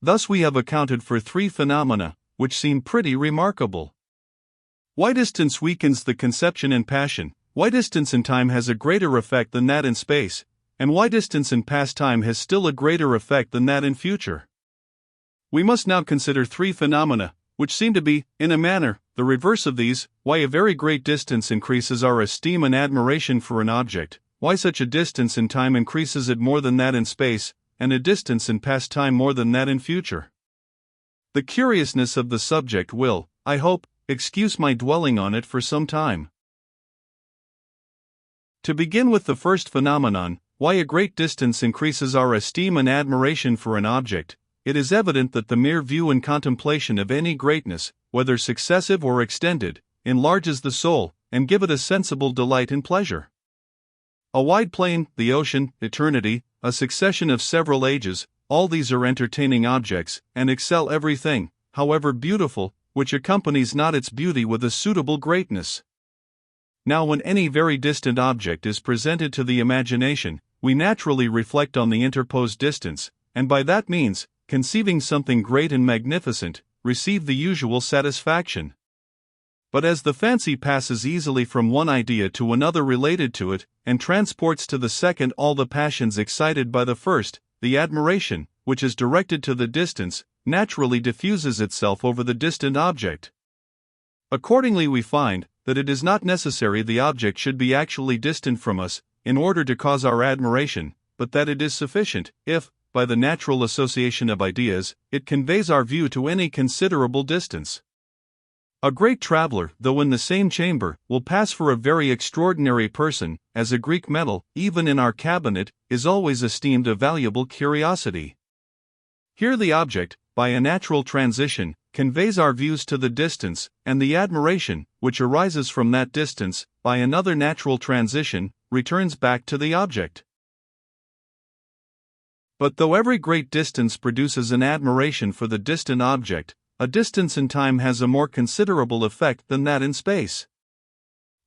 Thus we have accounted for three phenomena, which seem pretty remarkable. Why distance weakens the conception and passion, why distance in time has a greater effect than that in space, and why distance in past time has still a greater effect than that in future. We must now consider three phenomena, which seem to be, in a manner, the reverse of these: why a very great distance increases our esteem and admiration for an object, why such a distance in time increases it more than that in space, and a distance in past time more than that in future. The curiousness of the subject will, I hope, excuse my dwelling on it for some time. To begin with the first phenomenon, why a great distance increases our esteem and admiration for an object, it is evident that the mere view and contemplation of any greatness, whether successive or extended, enlarges the soul, and give it a sensible delight and pleasure. A wide plain, the ocean, eternity, a succession of several ages, all these are entertaining objects, and excel everything, however beautiful, which accompanies not its beauty with a suitable greatness. Now when any very distant object is presented to the imagination, we naturally reflect on the interposed distance, and by that means, conceiving something great and magnificent, receive the usual satisfaction. But as the fancy passes easily from one idea to another related to it, and transports to the second all the passions excited by the first, the admiration, which is directed to the distance, naturally diffuses itself over the distant object. Accordingly we find that it is not necessary the object should be actually distant from us, in order to cause our admiration, but that it is sufficient, if, by the natural association of ideas, it conveys our view to any considerable distance. A great traveler, though in the same chamber, will pass for a very extraordinary person, as a Greek medal, even in our cabinet, is always esteemed a valuable curiosity. Here the object, by a natural transition, conveys our views to the distance, and the admiration, which arises from that distance, by another natural transition, returns back to the object. But though every great distance produces an admiration for the distant object, a distance in time has a more considerable effect than that in space.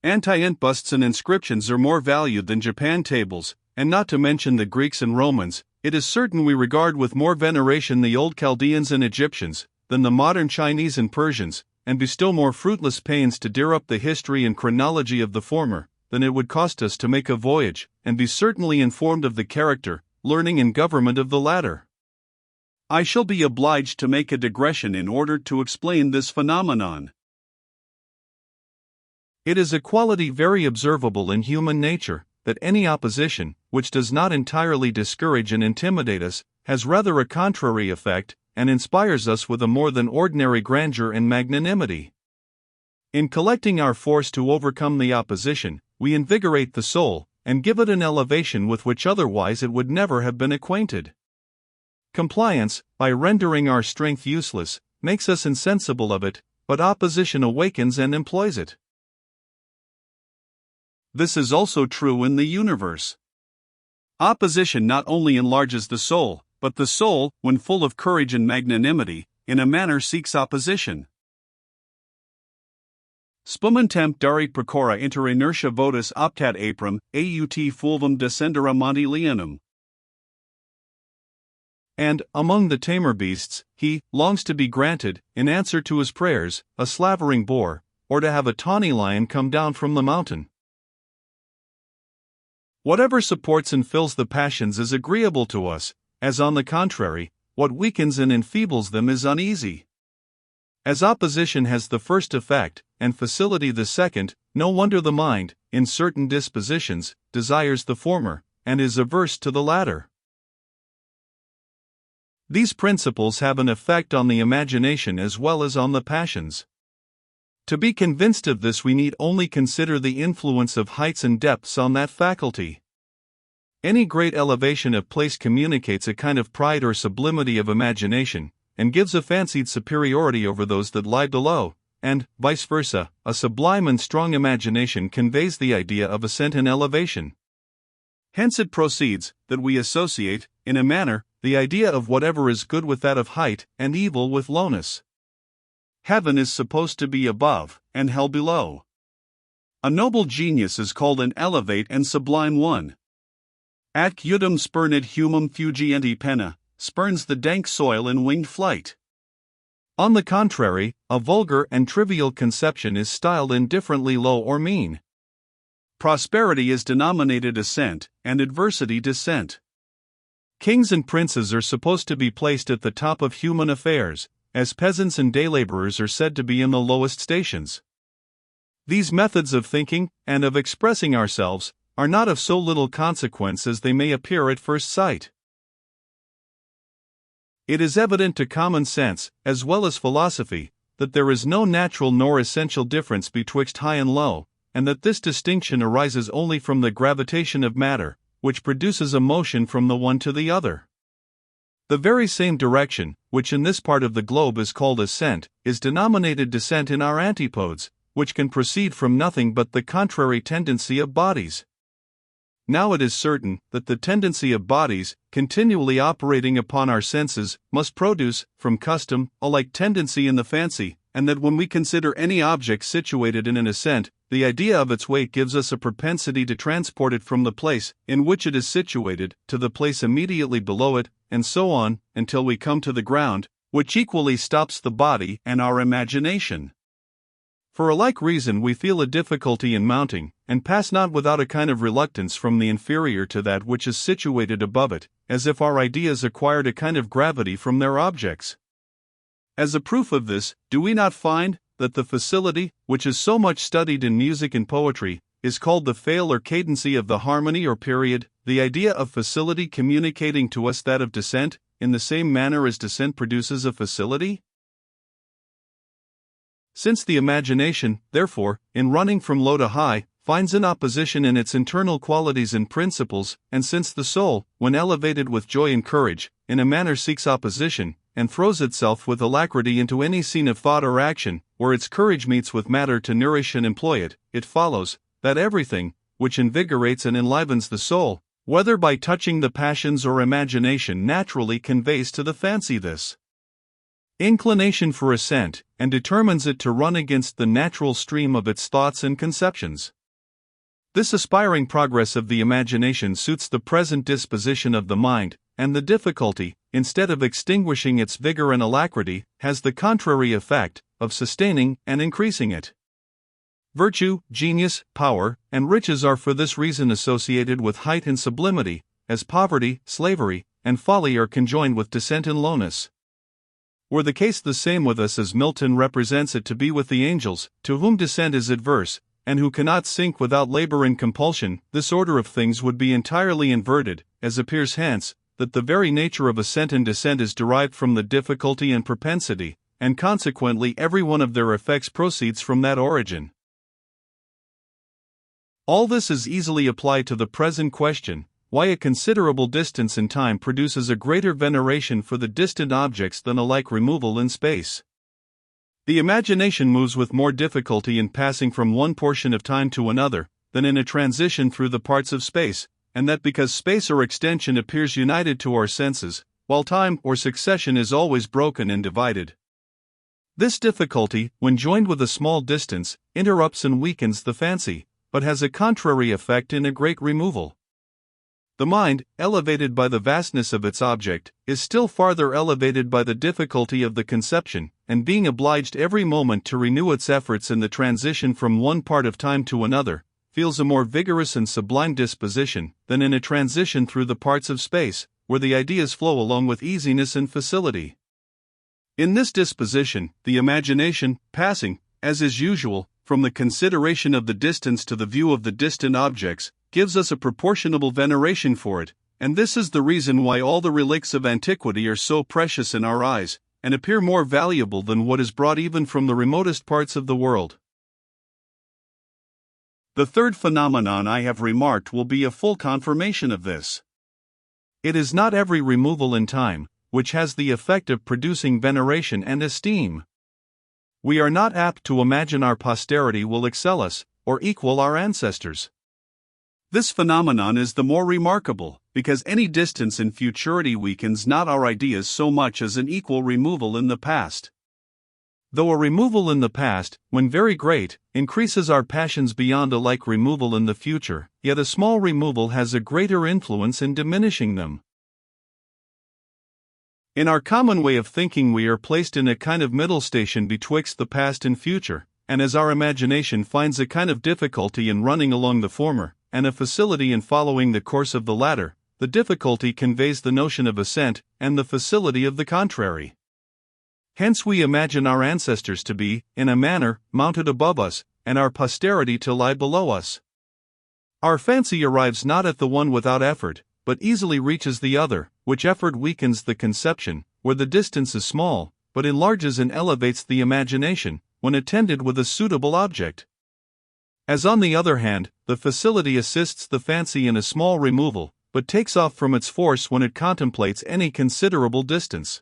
Antient busts and inscriptions are more valued than Japan tables, and not to mention the Greeks and Romans, it is certain we regard with more veneration the old Chaldeans and Egyptians, than the modern Chinese and Persians, and bestow more fruitless pains to dear up the history and chronology of the former, than it would cost us to make a voyage, and be certainly informed of the character, learning and government of the latter. I shall be obliged to make a digression in order to explain this phenomenon. It is a quality very observable in human nature, that any opposition, which does not entirely discourage and intimidate us, has rather a contrary effect, and inspires us with a more than ordinary grandeur and magnanimity. In collecting our force to overcome the opposition, we invigorate the soul, and give it an elevation with which otherwise it would never have been acquainted. Compliance, by rendering our strength useless, makes us insensible of it, but opposition awakens and employs it. This is also true in the universe. Opposition not only enlarges the soul, but the soul, when full of courage and magnanimity, in a manner seeks opposition. Spumentem daret procura inter inertia votus optat aprum, aut fulvum descendere monti leonum. And, among the tamer beasts, he longs to be granted, in answer to his prayers, a slavering boar, or to have a tawny lion come down from the mountain. Whatever supports and fills the passions is agreeable to us, as on the contrary, what weakens and enfeebles them is uneasy. As opposition has the first effect, and facility the second, no wonder the mind, in certain dispositions, desires the former, and is averse to the latter. These principles have an effect on the imagination as well as on the passions. To be convinced of this we need only consider the influence of heights and depths on that faculty. Any great elevation of place communicates a kind of pride or sublimity of imagination, and gives a fancied superiority over those that lie below, and, vice versa, a sublime and strong imagination conveys the idea of ascent and elevation. Hence it proceeds, that we associate, in a manner, the idea of whatever is good with that of height, and evil with lowness. Heaven is supposed to be above, and hell below. A noble genius is called an elevate and sublime one. At udum spurnit humum fugienti penna, spurns the dank soil in winged flight. On the contrary, a vulgar and trivial conception is styled indifferently low or mean. Prosperity is denominated ascent, and adversity descent. Kings and princes are supposed to be placed at the top of human affairs, as peasants and day laborers are said to be in the lowest stations. These methods of thinking, and of expressing ourselves, are not of so little consequence as they may appear at first sight. It is evident to common sense, as well as philosophy, that there is no natural nor essential difference betwixt high and low, and that this distinction arises only from the gravitation of matter, which produces a motion from the one to the other. The very same direction, which in this part of the globe is called ascent, is denominated descent in our antipodes, which can proceed from nothing but the contrary tendency of bodies. Now it is certain that the tendency of bodies, continually operating upon our senses, must produce, from custom, a like tendency in the fancy, and that when we consider any object situated in an ascent, the idea of its weight gives us a propensity to transport it from the place in which it is situated to the place immediately below it, and so on, until we come to the ground, which equally stops the body and our imagination. For a like reason we feel a difficulty in mounting, and pass not without a kind of reluctance from the inferior to that which is situated above it, as if our ideas acquired a kind of gravity from their objects. As a proof of this, do we not find that the facility, which is so much studied in music and poetry, is called the fail or cadency of the harmony or period, the idea of facility communicating to us that of descent, in the same manner as descent produces a facility? Since the imagination, therefore, in running from low to high, finds an opposition in its internal qualities and principles, and since the soul, when elevated with joy and courage, in a manner seeks opposition, and throws itself with alacrity into any scene of thought or action, where its courage meets with matter to nourish and employ it, it follows, that everything, which invigorates and enlivens the soul, whether by touching the passions or imagination, naturally conveys to the fancy this inclination for ascent, and determines it to run against the natural stream of its thoughts and conceptions. This aspiring progress of the imagination suits the present disposition of the mind, and the difficulty, instead of extinguishing its vigor and alacrity, has the contrary effect of sustaining and increasing it. Virtue, genius, power, and riches are for this reason associated with height and sublimity, as poverty, slavery, and folly are conjoined with descent and lowness. Were the case the same with us as Milton represents it to be with the angels, to whom descent is adverse, and who cannot sink without labor and compulsion, this order of things would be entirely inverted, as appears hence, that the very nature of ascent and descent is derived from the difficulty and propensity, and consequently every one of their effects proceeds from that origin. All this is easily applied to the present question, why a considerable distance in time produces a greater veneration for the distant objects than a like removal in space. The imagination moves with more difficulty in passing from one portion of time to another, than in a transition through the parts of space, and that because space or extension appears united to our senses, while time or succession is always broken and divided. This difficulty, when joined with a small distance, interrupts and weakens the fancy, but has a contrary effect in a great removal. The mind, elevated by the vastness of its object, is still farther elevated by the difficulty of the conception, and being obliged every moment to renew its efforts in the transition from one part of time to another, feels a more vigorous and sublime disposition than in a transition through the parts of space, where the ideas flow along with easiness and facility. In this disposition, the imagination, passing, as is usual, from the consideration of the distance to the view of the distant objects, gives us a proportionable veneration for it, and this is the reason why all the relics of antiquity are so precious in our eyes, and appear more valuable than what is brought even from the remotest parts of the world. The third phenomenon I have remarked will be a full confirmation of this. It is not every removal in time which has the effect of producing veneration and esteem. We are not apt to imagine our posterity will excel us, or equal our ancestors. This phenomenon is the more remarkable, because any distance in futurity weakens not our ideas so much as an equal removal in the past. Though a removal in the past, when very great, increases our passions beyond a like removal in the future, yet a small removal has a greater influence in diminishing them. In our common way of thinking, we are placed in a kind of middle station betwixt the past and future, and as our imagination finds a kind of difficulty in running along the former, and a facility in following the course of the latter, the difficulty conveys the notion of ascent, and the facility of the contrary. Hence we imagine our ancestors to be, in a manner, mounted above us, and our posterity to lie below us. Our fancy arrives not at the one without effort, but easily reaches the other, which effort weakens the conception, where the distance is small, but enlarges and elevates the imagination, when attended with a suitable object. As on the other hand, the facility assists the fancy in a small removal, but takes off from its force when it contemplates any considerable distance.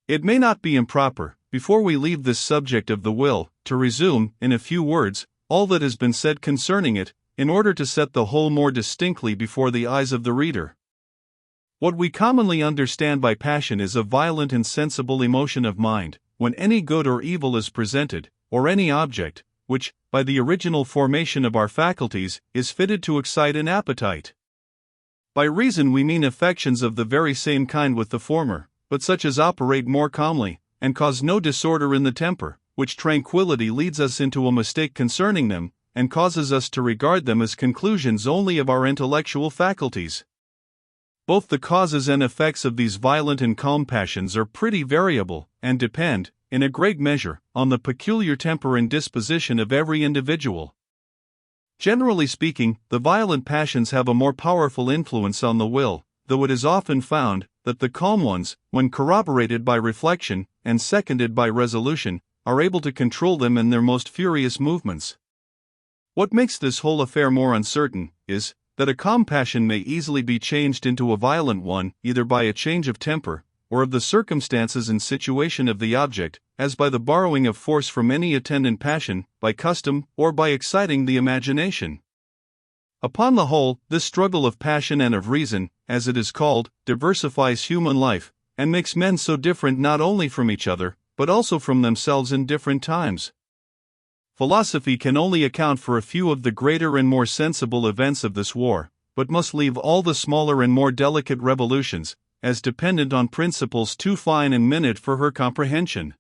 It may not be improper, before we leave this subject of the will, to resume, in a few words, all that has been said concerning it, in order to set the whole more distinctly before the eyes of the reader. What we commonly understand by passion is a violent and sensible emotion of mind, when any good or evil is presented, or any object, which, by the original formation of our faculties, is fitted to excite an appetite. By reason we mean affections of the very same kind with the former, but such as operate more calmly, and cause no disorder in the temper, which tranquillity leads us into a mistake concerning them, and causes us to regard them as conclusions only of our intellectual faculties. Both the causes and effects of these violent and calm passions are pretty variable, and depend, in a great measure, on the peculiar temper and disposition of every individual. Generally speaking, the violent passions have a more powerful influence on the will, though it is often found that the calm ones, when corroborated by reflection, and seconded by resolution, are able to control them in their most furious movements. What makes this whole affair more uncertain is that a calm passion may easily be changed into a violent one, either by a change of temper, or of the circumstances and situation of the object, as by the borrowing of force from any attendant passion, by custom, or by exciting the imagination. Upon the whole, this struggle of passion and of reason, as it is called, diversifies human life, and makes men so different not only from each other, but also from themselves in different times. Philosophy can only account for a few of the greater and more sensible events of this war, but must leave all the smaller and more delicate revolutions, as dependent on principles too fine and minute for her comprehension.